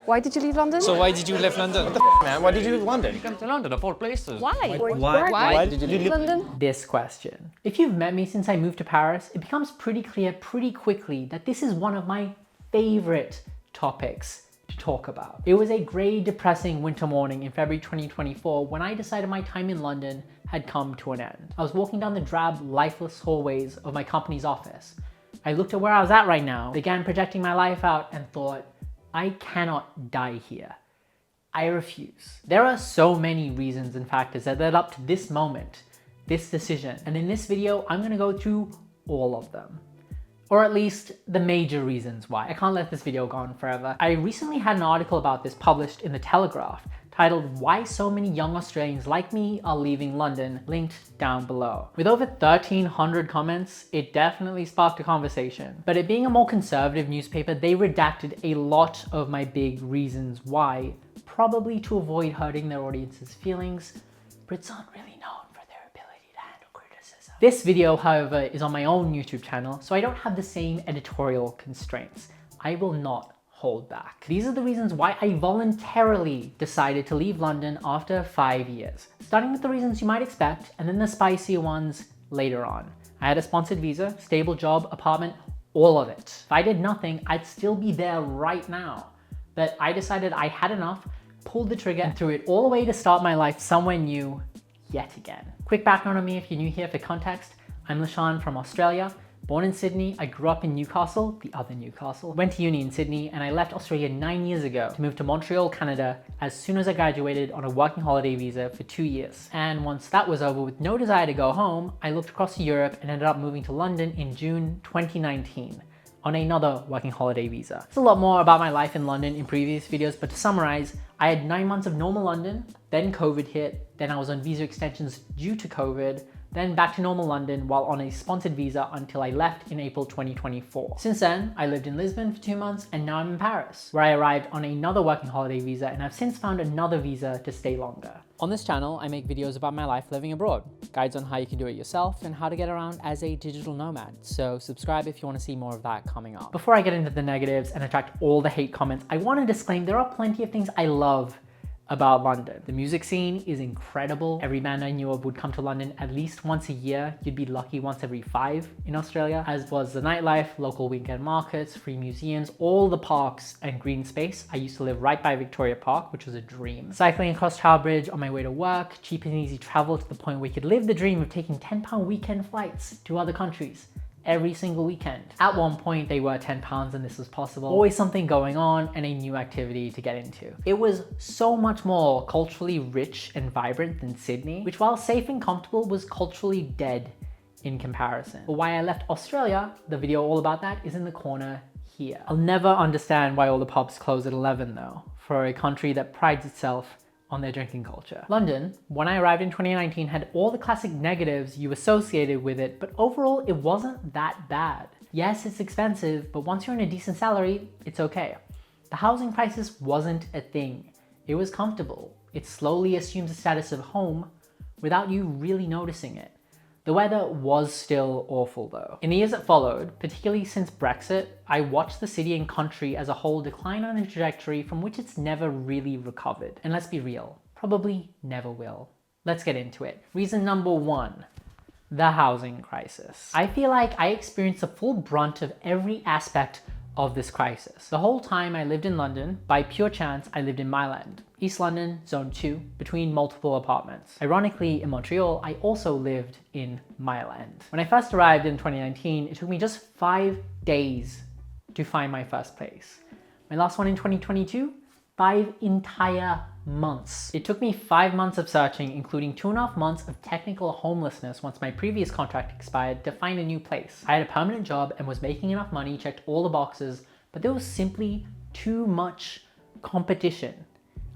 Why did you leave London? So why did you leave London? What the man? Why did you leave London? You come to London of all places. Why? Why did you leave London? This question. If you've met me since I moved to Paris, it becomes pretty clear pretty quickly that this is one of my favorite topics to talk about. It was a grey, depressing winter morning in February 2024 when I decided my time in London had come to an end. I was walking down the drab, lifeless hallways of my company's office. I looked at where I was at right now, began projecting my life out, and thought, I cannot die here. I refuse. There are so many reasons and factors that led up to this moment, this decision, and in this video, I'm gonna go through all of them. Or at least the major reasons why. I can't let this video go on forever. I recently had an article about this published in the Telegraph titled Why So Many Young Australians Like Me Are Leaving London, linked down below. With over 1,300 comments, it definitely sparked a conversation. But it being a more conservative newspaper, they redacted a lot of my big reasons why, probably to avoid hurting their audience's feelings. Brits aren't really known for their ability to handle criticism. This video, however, is on my own YouTube channel, so I don't have the same editorial constraints. I will not hold back. These are the reasons why I voluntarily decided to leave London after 5 years. Starting with the reasons you might expect, and then the spicier ones later on. I had a sponsored visa, stable job, apartment, all of it. If I did nothing, I'd still be there right now. But I decided I had enough, pulled the trigger, and threw it all away to start my life somewhere new, yet again. Quick background on me if you're new here for context. I'm Lashan from Australia. Born in Sydney, I grew up in Newcastle, the other Newcastle. Went to uni in Sydney, and I left Australia 9 years ago to move to Montreal, Canada, as soon as I graduated on a working holiday visa for 2 years. And once that was over, with no desire to go home, I looked across to Europe and ended up moving to London in June 2019 on another working holiday visa. There's a lot more about my life in London in previous videos, but to summarize, I had 9 months of normal London, then COVID hit, then I was on visa extensions due to COVID, then back to normal London while on a sponsored visa until I left in April 2024. Since then, I lived in Lisbon for 2 months and now I'm in Paris, where I arrived on another working holiday visa and I've since found another visa to stay longer. On this channel, I make videos about my life living abroad, guides on how you can do it yourself and how to get around as a digital nomad. So subscribe if you want to see more of that coming up. Before I get into the negatives and attract all the hate comments, I want to disclaim there are plenty of things I love about London. The music scene is incredible. Every band I knew of would come to London at least once a year. You'd be lucky once every 5 in Australia, as was the nightlife, local weekend markets, free museums, all the parks and green space. I used to live right by Victoria Park, which was a dream. Cycling across Tower Bridge on my way to work, cheap and easy travel to the point where you could live the dream of taking £10 weekend flights to other countries every single weekend. At one point they were £10 and this was possible. Always something going on and a new activity to get into. It was so much more culturally rich and vibrant than Sydney, which while safe and comfortable was culturally dead in comparison. But why I left Australia, the video all about that is in the corner here. I'll never understand why all the pubs close at 11 though, for a country that prides itself on their drinking culture. London, when I arrived in 2019, had all the classic negatives you associated with it, but overall it wasn't that bad. Yes, it's expensive, but once you're in a decent salary, it's okay. The housing crisis wasn't a thing. It was comfortable. It slowly assumes the status of home without you really noticing it. The weather was still awful though. In the years that followed, particularly since Brexit, I watched the city and country as a whole decline on a trajectory from which it's never really recovered. And let's be real, probably never will. Let's get into it. Reason number 1, the housing crisis. I feel like I experienced the full brunt of every aspect of this crisis. The whole time I lived in London, by pure chance, I lived in Mile End, East London, Zone 2, between multiple apartments. Ironically, in Montreal, I also lived in Mile End. When I first arrived in 2019, it took me just 5 days to find my first place. My last one in 2022, 5 entire months. It took me 5 months of searching, including 2.5 months of technical homelessness once my previous contract expired, to find a new place. I had a permanent job and was making enough money, checked all the boxes, but there was simply too much competition.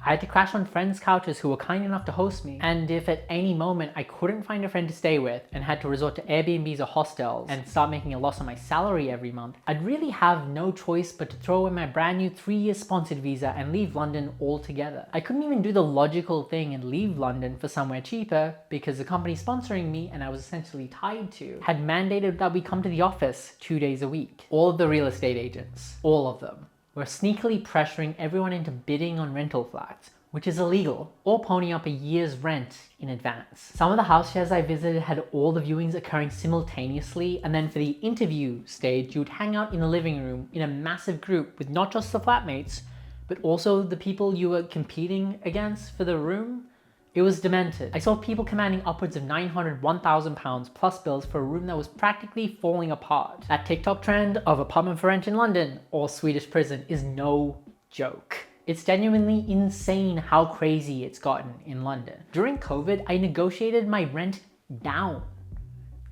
I had to crash on friends' couches who were kind enough to host me, and if at any moment I couldn't find a friend to stay with and had to resort to Airbnbs or hostels and start making a loss on my salary every month, I'd really have no choice but to throw away my brand new 3-year sponsored visa and leave London altogether. I couldn't even do the logical thing and leave London for somewhere cheaper because the company sponsoring me, and I was essentially tied to, had mandated that we come to the office 2 days a week. All of the real estate agents, all of them, were sneakily pressuring everyone into bidding on rental flats, which is illegal, or ponying up a year's rent in advance. Some of the house shares I visited had all the viewings occurring simultaneously, and then for the interview stage, you would hang out in the living room in a massive group with not just the flatmates, but also the people you were competing against for the room. It was demented. I saw people commanding upwards of £900, £1,000 plus bills for a room that was practically falling apart. That TikTok trend of apartment for rent in London or Swedish prison is no joke. It's genuinely insane how crazy it's gotten in London. During COVID, I negotiated my rent down.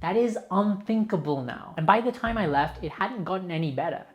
That is unthinkable now. And by the time I left, it hadn't gotten any better.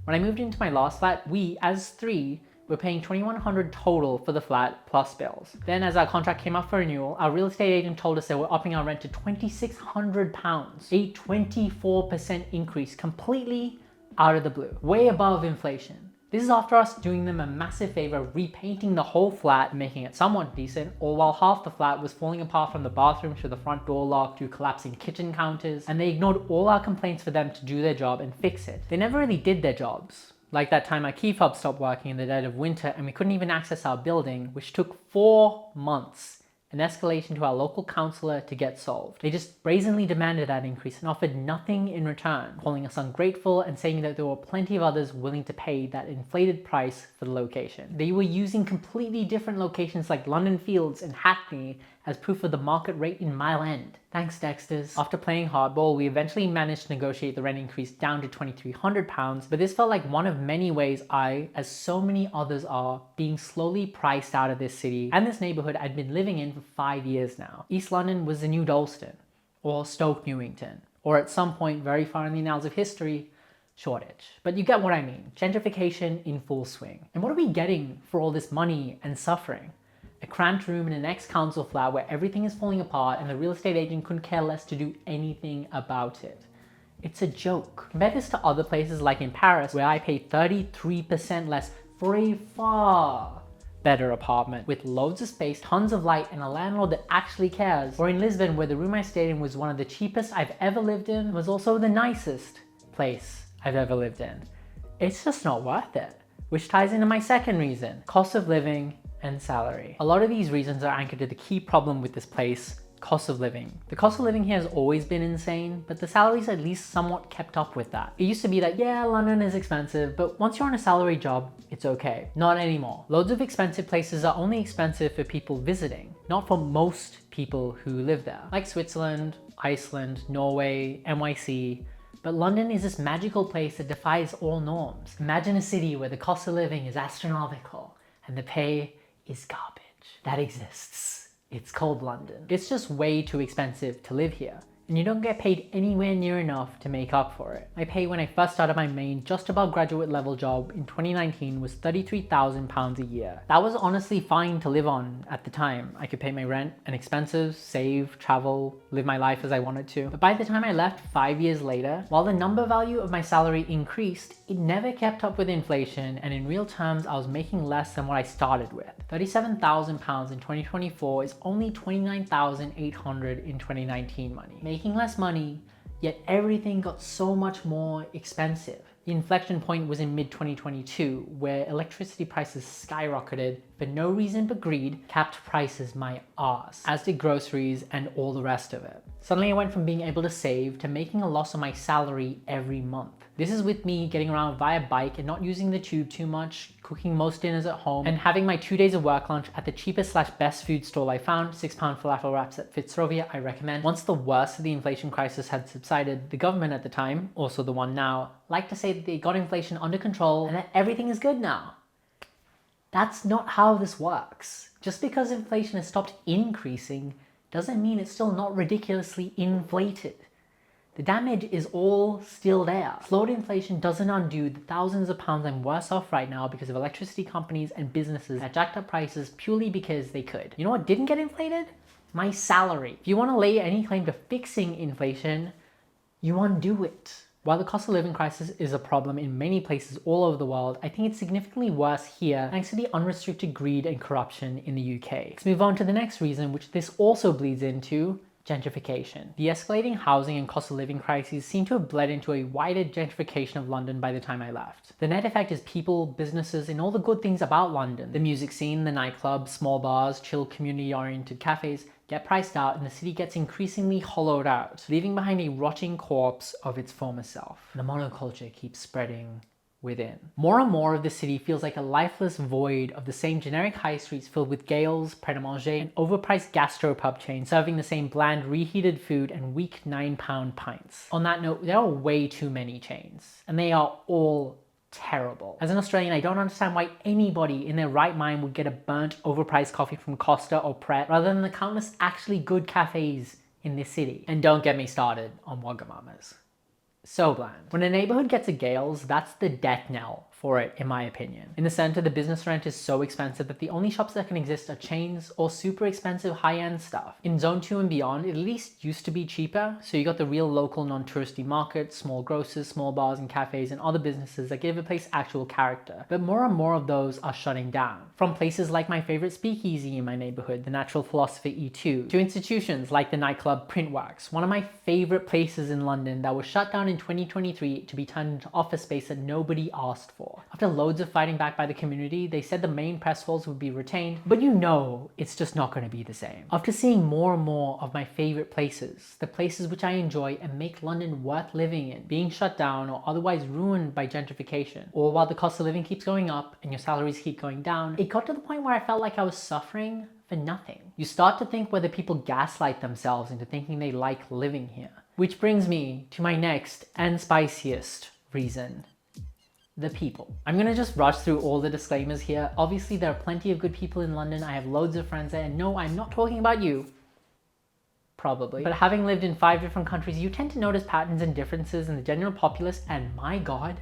When I moved into my last flat, we, as three, were paying $2,100 total for the flat plus bills. Then as our contract came up for renewal, our real estate agent told us they were upping our rent to £2,600, a 24% increase completely out of the blue, way above inflation. This is after us doing them a massive favor, repainting the whole flat, making it somewhat decent, all while half the flat was falling apart from the bathroom to the front door lock to collapsing kitchen counters, and they ignored all our complaints for them to do their job and fix it. They never really did their jobs. Like that time our key fob stopped working in the dead of winter and we couldn't even access our building, which took 4 months. An escalation to our local councillor to get solved. They just brazenly demanded that increase and offered nothing in return, calling us ungrateful and saying that there were plenty of others willing to pay that inflated price for the location. They were using completely different locations like London Fields and Hackney as proof of the market rate in Mile End. Thanks, Dexters. After playing hardball, we eventually managed to negotiate the rent increase down to £2,300, but this felt like one of many ways I, as so many others are, being slowly priced out of this city and this neighborhood I'd been living in for 5 years now. East London was the new Dalston, or Stoke Newington, or at some point very far in the annals of history, Shoreditch. But you get what I mean. Gentrification in full swing. And what are we getting for all this money and suffering? A cramped room in an ex-council flat where everything is falling apart and the real estate agent couldn't care less to do anything about it. It's a joke. Compare this to other places like in Paris, where I paid 33% less for a far better apartment with loads of space, tons of light, and a landlord that actually cares. Or in Lisbon, where the room I stayed in was one of the cheapest I've ever lived in, was also the nicest place I've ever lived in. It's just not worth it. Which ties into my second reason, cost of living and salary. A lot of these reasons are anchored to the key problem with this place, cost of living. The cost of living here has always been insane, but the salaries at least somewhat kept up with that. It used to be that, yeah, London is expensive, but once you're on a salary job, it's okay. Not anymore. Loads of expensive places are only expensive for people visiting, not for most people who live there. Like Switzerland, Iceland, Norway, NYC, but London is this magical place that defies all norms. Imagine a city where the cost of living is astronomical and the pay is garbage. That exists. It's called London. It's just way too expensive to live here, and you don't get paid anywhere near enough to make up for it. My pay when I first started my main just above graduate level job in 2019 was £33,000 a year. That was honestly fine to live on at the time. I could pay my rent and expenses, save, travel, live my life as I wanted to. But by the time I left 5 years later, while the number value of my salary increased, it never kept up with inflation, and in real terms, I was making less than what I started with. £37,000 in 2024 is only $29,800 in 2019 money. Making less money, yet everything got so much more expensive. The inflection point was in mid-2022, where electricity prices skyrocketed for no reason but greed, capped prices my arse, as did groceries and all the rest of it. Suddenly I went from being able to save to making a loss on my salary every month. This is with me getting around via bike and not using the tube too much, cooking most dinners at home, and having my 2 days of work lunch at the cheapest/best food stall I found, £6 falafel wraps at Fitzrovia, I recommend. Once the worst of the inflation crisis had subsided, the government at the time, also the one now, liked to say that they got inflation under control and that everything is good now. That's not how this works. Just because inflation has stopped increasing doesn't mean it's still not ridiculously inflated. The damage is all still there. Slowed inflation doesn't undo the thousands of pounds I'm worse off right now because of electricity companies and businesses that jacked up prices purely because they could. You know what didn't get inflated? My salary. If you want to lay any claim to fixing inflation, you undo it. While the cost of living crisis is a problem in many places all over the world, I think it's significantly worse here thanks to the unrestricted greed and corruption in the UK. Let's move on to the next reason, which this also bleeds into, gentrification. The escalating housing and cost of living crises seem to have bled into a wider gentrification of London by the time I left. The net effect is people, businesses, and all the good things about London. The music scene, the nightclubs, small bars, chill community-oriented cafes get priced out and the city gets increasingly hollowed out, leaving behind a rotting corpse of its former self. The monoculture keeps spreading within. More and more of the city feels like a lifeless void of the same generic high streets filled with gales, pret-a-manger, and overpriced gastropub chains serving the same bland reheated food and weak 9-pound pints. On that note, there are way too many chains, and they are all terrible. As an Australian, I don't understand why anybody in their right mind would get a burnt, overpriced coffee from Costa or Pret rather than the countless actually good cafes in this city. And don't get me started on Wagamamas. So bland. When a neighborhood gets a Gales, that's the death knell for it, in my opinion. In the center, the business rent is so expensive that the only shops that can exist are chains or super expensive high-end stuff. In Zone 2 and beyond, it at least used to be cheaper, so you got the real local non-touristy markets, small grocers, small bars and cafes, and other businesses that give a place actual character. But more and more of those are shutting down. From places like my favorite speakeasy in my neighborhood, the Natural Philosopher E2, to institutions like the nightclub Printworks, one of my favorite places in London that was shut down in 2023 to be turned into office space that nobody asked for. After loads of fighting back by the community, they said the main press halls would be retained, but you know it's just not going to be the same. After seeing more and more of my favorite places, the places which I enjoy and make London worth living in, being shut down or otherwise ruined by gentrification, or while the cost of living keeps going up and your salaries keep going down, it got to the point where I felt like I was suffering for nothing. You start to think whether people gaslight themselves into thinking they like living here. Which brings me to my next and spiciest reason. The people. I'm gonna just rush through all the disclaimers here. Obviously, there are plenty of good people in London. I have loads of friends there, and no, I'm not talking about you. Probably. But having lived in 5 different countries, you tend to notice patterns and differences in the general populace, and my God,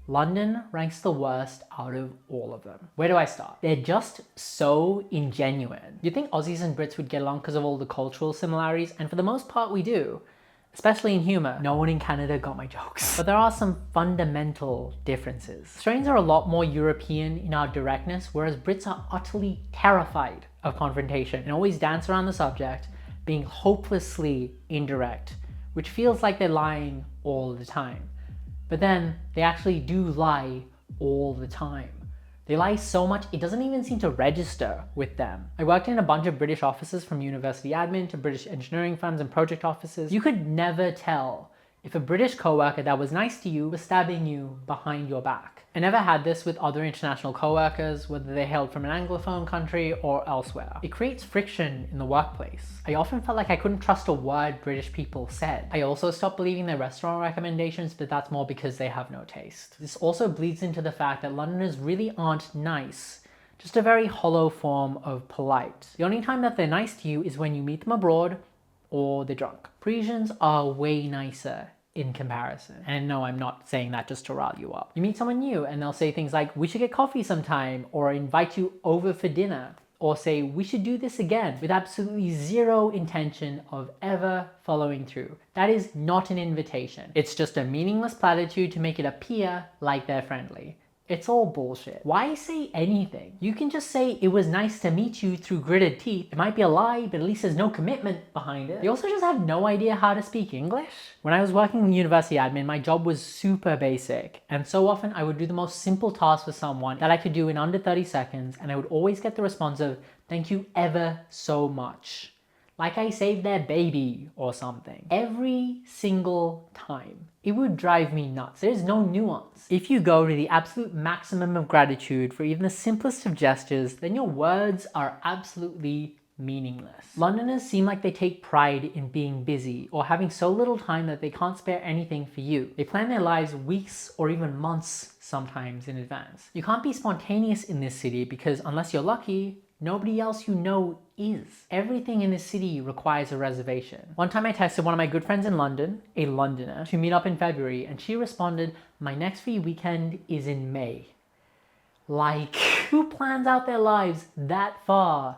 London ranks the worst out of all of them. Where do I start? They're just so ingenuine. You'd think Aussies and Brits would get along because of all the cultural similarities, and for the most part we do. Especially in humor. No one in Canada got my jokes. But there are some fundamental differences. Australians are a lot more European in our directness, whereas Brits are utterly terrified of confrontation and always dance around the subject, being hopelessly indirect, which feels like they're lying all the time. But then they actually do lie all the time. They lie so much, it doesn't even seem to register with them. I worked in a bunch of British offices, from university admin to British engineering firms and project offices. You could never tell if a British coworker that was nice to you was stabbing you behind your back. I never had this with other international coworkers, whether they hailed from an Anglophone country or elsewhere. It creates friction in the workplace. I often felt like I couldn't trust a word British people said. I also stopped believing their restaurant recommendations, but that's more because they have no taste. This also bleeds into the fact that Londoners really aren't nice, just a very hollow form of polite. The only time that they're nice to you is when you meet them abroad or they're drunk. Parisians are way nicer in comparison. And no, I'm not saying that just to rile you up. You meet someone new and they'll say things like, we should get coffee sometime, or invite you over for dinner, or say, we should do this again, with absolutely zero intention of ever following through. That is not an invitation. It's just a meaningless platitude to make it appear like they're friendly. It's all bullshit. Why say anything? You can just say, it was nice to meet you through gritted teeth. It might be a lie, but at least there's no commitment behind it. They also just have no idea how to speak English. When I was working in university admin, my job was super basic. And so often I would do the most simple task for someone that I could do in under 30 seconds. And I would always get the response of, thank you ever so much. Like I saved their baby or something. Every single time. It would drive me nuts. There's no nuance. If you go to the absolute maximum of gratitude for even the simplest of gestures, then your words are absolutely meaningless. Londoners seem like they take pride in being busy or having so little time that they can't spare anything for you. They plan their lives weeks or even months sometimes in advance. You can't be spontaneous in this city because unless you're lucky, nobody else you know is. Everything in this city requires a reservation. One time I texted one of my good friends in London, a Londoner, to meet up in February, and she responded, my next free weekend is in May. Like, who plans out their lives that far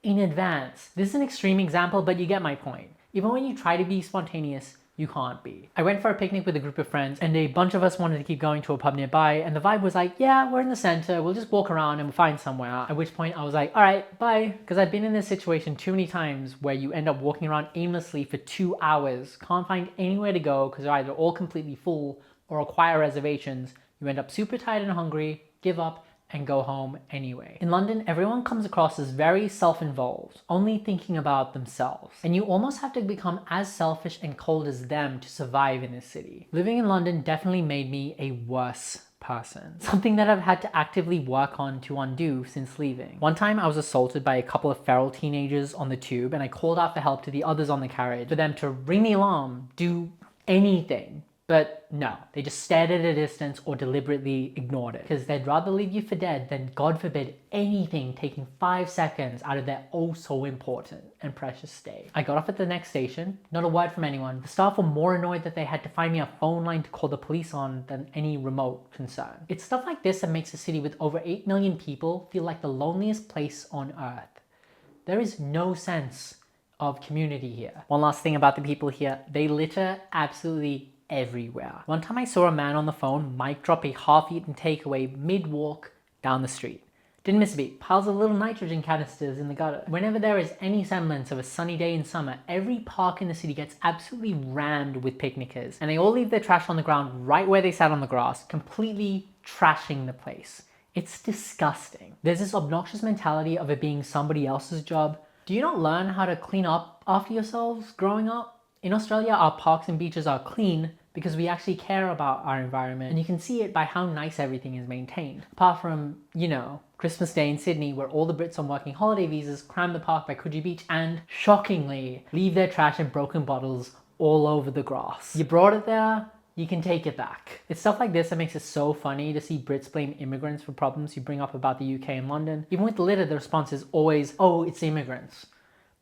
in advance? This is an extreme example, but you get my point. Even when you try to be spontaneous, you can't be. I went for a picnic with a group of friends and a bunch of us wanted to keep going to a pub nearby, and the vibe was like, yeah, we're in the center, we'll just walk around and we'll find somewhere. At which point I was like, all right, bye. Because I've been in this situation too many times where you end up walking around aimlessly for 2 hours, can't find anywhere to go because they're either all completely full or require reservations. You end up super tired and hungry, give up, and go home anyway. In London, everyone comes across as very self-involved, only thinking about themselves. And you almost have to become as selfish and cold as them to survive in this city. Living in London definitely made me a worse person. Something that I've had to actively work on to undo since leaving. One time I was assaulted by a couple of feral teenagers on the tube, and I called out for help to the others on the carriage for them to ring the alarm, do anything. But no, they just stared at a distance or deliberately ignored it because they'd rather leave you for dead than, God forbid, anything taking 5 seconds out of their oh so important and precious stay. I got off at the next station, not a word from anyone. The staff were more annoyed that they had to find me a phone line to call the police on than any remote concern. It's stuff like this that makes a city with over 8 million people feel like the loneliest place on earth. There is no sense of community here. One last thing about the people here, they litter absolutely everywhere. One time I saw a man on the phone mic drop a half-eaten takeaway mid-walk down the street. Didn't miss a beat. Piles of little nitrogen canisters in the gutter. Whenever there is any semblance of a sunny day in summer, every park in the city gets absolutely rammed with picnickers, and they all leave their trash on the ground right where they sat on the grass, completely trashing the place. It's disgusting. There's this obnoxious mentality of it being somebody else's job. Do you not learn how to clean up after yourselves growing up? In Australia, our parks and beaches are clean because we actually care about our environment, and you can see it by how nice everything is maintained. Apart from, you know, Christmas Day in Sydney, where all the Brits on working holiday visas cram the park by Coogee Beach and, shockingly, leave their trash and broken bottles all over the grass. You brought it there, you can take it back. It's stuff like this that makes it so funny to see Brits blame immigrants for problems you bring up about the UK and London. Even with litter, the response is always, oh, it's immigrants.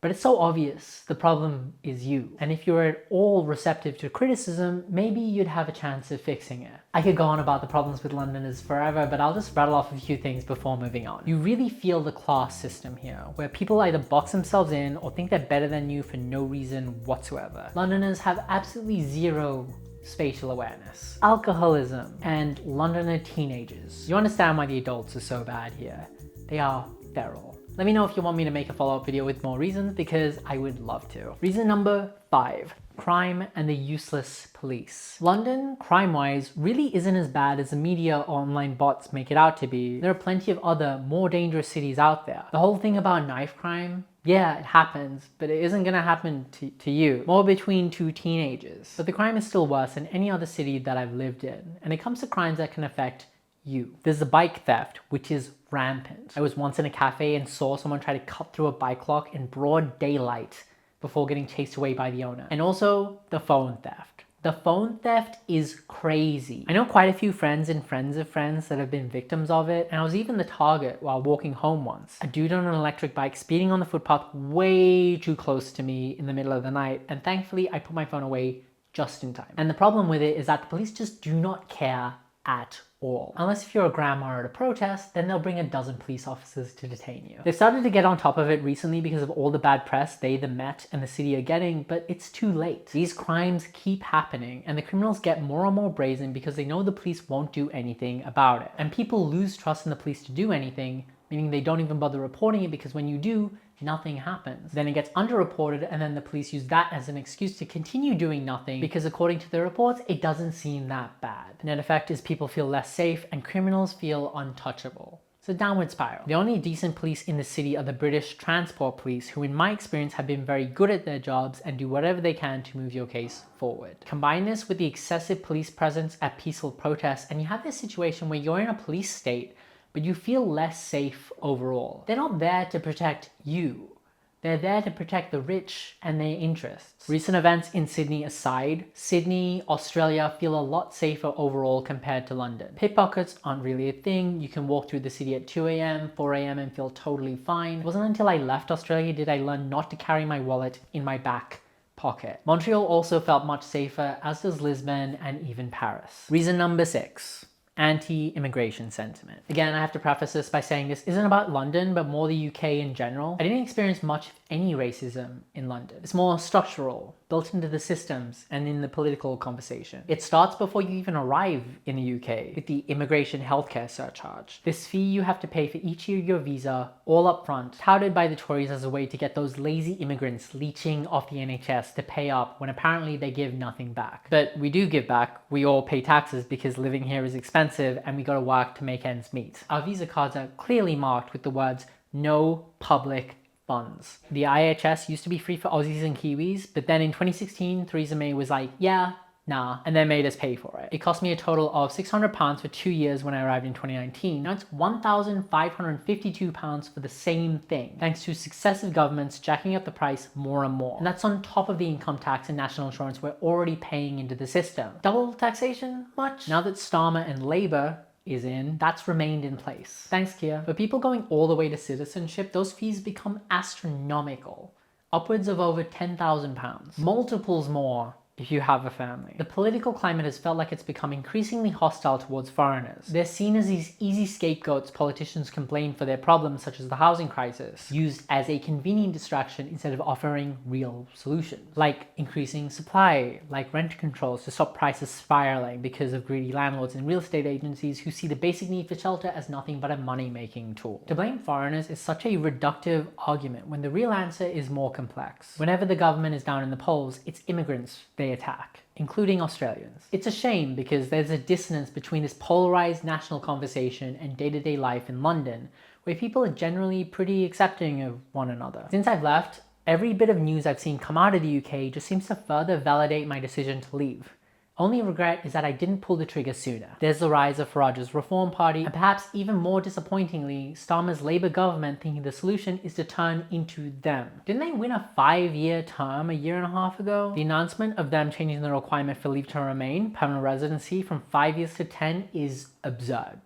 But it's so obvious the problem is you. And if you're at all receptive to criticism, maybe you'd have a chance of fixing it. I could go on about the problems with Londoners forever, but I'll just rattle off a few things before moving on. You really feel the class system here, where people either box themselves in or think they're better than you for no reason whatsoever. Londoners have absolutely zero spatial awareness, alcoholism, and Londoner teenagers. You understand why the adults are so bad here. They are feral. Let me know if you want me to make a follow-up video with more reasons, because I would love to. Reason number 5, crime and the useless police. London, crime-wise, really isn't as bad as the media or online bots make it out to be. There are plenty of other, more dangerous cities out there. The whole thing about knife crime, yeah, it happens, but it isn't gonna happen to you. More between 2 teenagers. But the crime is still worse than any other city that I've lived in. And it comes to crimes that can affect you. There's the bike theft, which is rampant. I was once in a cafe and saw someone try to cut through a bike lock in broad daylight before getting chased away by the owner. And also the phone theft. The phone theft is crazy. I know quite a few friends and friends of friends that have been victims of it, and I was even the target while walking home once. A dude on an electric bike speeding on the footpath way too close to me in the middle of the night, and thankfully I put my phone away just in time. And the problem with it is that the police just do not care at all. Unless if you're a grandma at a protest, then they'll bring a dozen police officers to detain you. They've started to get on top of it recently because of all the bad press they, the Met, and the city are getting, but it's too late. These crimes keep happening, and the criminals get more and more brazen because they know the police won't do anything about it. And people lose trust in the police to do anything, meaning they don't even bother reporting it, because when you do, nothing happens. Then it gets underreported, and then the police use that as an excuse to continue doing nothing because according to the reports, it doesn't seem that bad. The net effect is people feel less safe and criminals feel untouchable. It's a downward spiral. The only decent police in the city are the British Transport Police, who in my experience have been very good at their jobs and do whatever they can to move your case forward. Combine this with the excessive police presence at peaceful protests, and you have this situation where you're in a police state but you feel less safe overall. They're not there to protect you. They're there to protect the rich and their interests. Recent events in Sydney aside, Sydney, Australia feel a lot safer overall compared to London. Pickpockets aren't really a thing. You can walk through the city at 2 a.m, 4 a.m. and feel totally fine. It wasn't until I left Australia did I learn not to carry my wallet in my back pocket. Montreal also felt much safer, as does Lisbon and even Paris. Reason number 6. Anti-immigration sentiment. Again, I have to preface this by saying this isn't about London, but more the UK in general. I didn't experience much of any racism in London. It's more structural, built into the systems and in the political conversation. It starts before you even arrive in the UK with the immigration healthcare surcharge. This fee you have to pay for each year of your visa, all up front, touted by the Tories as a way to get those lazy immigrants leeching off the NHS to pay up when apparently they give nothing back. But we do give back. We all pay taxes because living here is expensive and we gotta work to make ends meet. Our visa cards are clearly marked with the words "No public funds." The IHS used to be free for Aussies and Kiwis, but then in 2016, Theresa May was like, yeah, nah, and then made us pay for it. It cost me a total of £600 for 2 years when I arrived in 2019. Now it's £1,552 for the same thing, thanks to successive governments jacking up the price more and more. And that's on top of the income tax and national insurance we're already paying into the system. Double taxation much? Now that Starmer and Labour is in, that's remained in place. Thanks, Keir. For people going all the way to citizenship, those fees become astronomical. Upwards of over £10,000. Multiples more if you have a family. The political climate has felt like it's become increasingly hostile towards foreigners. They're seen as these easy scapegoats politicians can blame for their problems, such as the housing crisis, used as a convenient distraction instead of offering real solutions. Like increasing supply, like rent controls to stop prices spiraling because of greedy landlords and real estate agencies who see the basic need for shelter as nothing but a money-making tool. To blame foreigners is such a reductive argument when the real answer is more complex. Whenever the government is down in the polls, it's immigrants they attack, including Australians. It's a shame because there's a dissonance between this polarized national conversation and day-to-day life in London, where people are generally pretty accepting of one another. Since I've left, every bit of news I've seen come out of the UK just seems to further validate my decision to leave. Only regret is that I didn't pull the trigger sooner. There's the rise of Farage's Reform Party, and perhaps even more disappointingly, Starmer's Labour government thinking the solution is to turn into them. Didn't they win a 5-year term a year and a half ago? The announcement of them changing the requirement for leave to remain, permanent residency, from 5 years to 10 is absurd.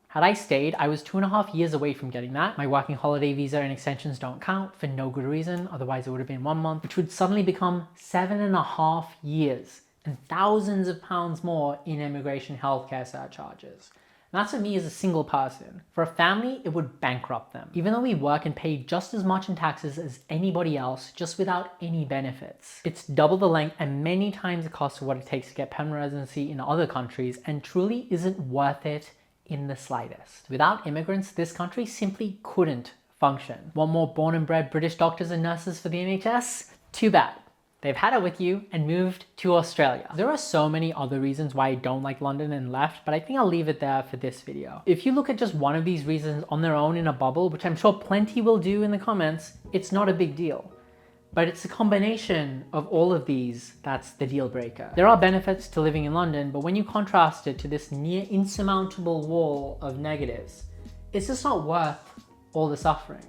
Had I stayed, I was 2.5 years away from getting that. My working holiday visa and extensions don't count for no good reason, otherwise it would have been 1 month, which would suddenly become 7.5 years. And thousands of pounds more in immigration healthcare surcharges. And that's for me as a single person. For a family, it would bankrupt them. Even though we work and pay just as much in taxes as anybody else, just without any benefits. It's double the length and many times the cost of what it takes to get permanent residency in other countries, and truly isn't worth it in the slightest. Without immigrants, this country simply couldn't function. Want more born and bred British doctors and nurses for the NHS? Too bad. They've had it with you and moved to Australia. There are so many other reasons why I don't like London and left, but I think I'll leave it there for this video. If you look at just one of these reasons on their own in a bubble, which I'm sure plenty will do in the comments, it's not a big deal. But it's a combination of all of these that's the deal breaker. There are benefits to living in London, but when you contrast it to this near insurmountable wall of negatives, it's just not worth all the suffering.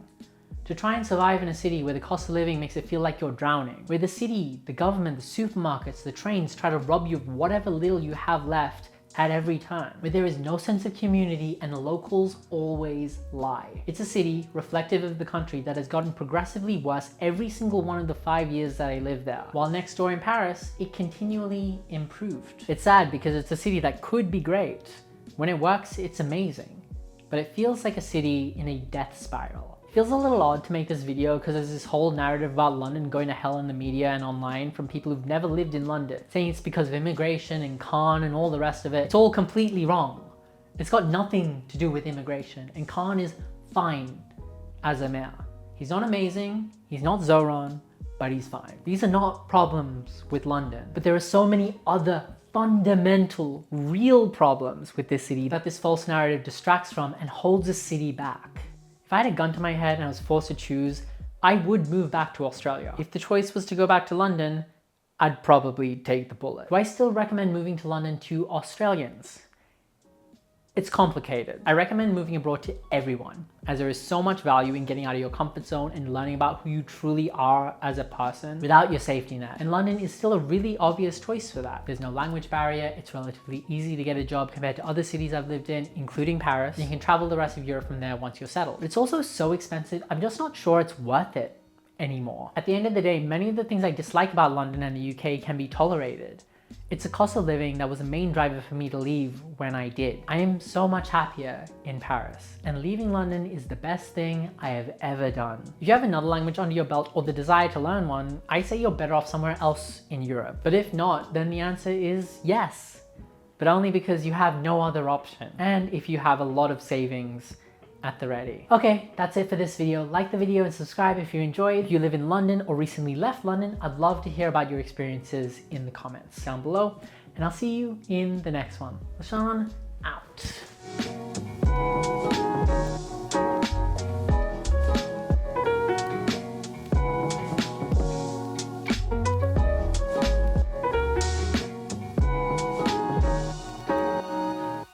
To try and survive in a city where the cost of living makes it feel like you're drowning, where the city, the government, the supermarkets, the trains try to rob you of whatever little you have left at every turn, where there is no sense of community and the locals always lie. It's a city reflective of the country that has gotten progressively worse every single one of the 5 years that I lived there, while next door in Paris, it continually improved. It's sad because it's a city that could be great. When it works, it's amazing, but it feels like a city in a death spiral. Feels a little odd to make this video because there's this whole narrative about London going to hell in the media and online from people who've never lived in London, saying it's because of immigration and Khan and all the rest of it. It's all completely wrong. It's got nothing to do with immigration, and Khan is fine as a mayor. He's not amazing, he's not Zoran, but he's fine. These are not problems with London, but there are so many other fundamental, real problems with this city that this false narrative distracts from and holds the city back. If I had a gun to my head and I was forced to choose, I would move back to Australia. If the choice was to go back to London, I'd probably take the bullet. Do I still recommend moving to London to Australians? It's complicated. I recommend moving abroad to everyone, as there is so much value in getting out of your comfort zone and learning about who you truly are as a person without your safety net. And London is still a really obvious choice for that. There's no language barrier, it's relatively easy to get a job compared to other cities I've lived in, including Paris, and you can travel the rest of Europe from there once you're settled. It's also so expensive, I'm just not sure it's worth it anymore. At the end of the day, many of the things I dislike about London and the UK can be tolerated. It's a cost of living that was a main driver for me to leave when I did. I am so much happier in Paris, and leaving London is the best thing I have ever done. If you have another language under your belt or the desire to learn one, I say you're better off somewhere else in Europe. But if not, then the answer is yes, but only because you have no other option. And if you have a lot of savings at the ready. Okay, that's it for this video. Like the video and subscribe if you enjoyed. If you live in London or recently left London, I'd love to hear about your experiences in the comments down below. And I'll see you in the next one. Lashan out.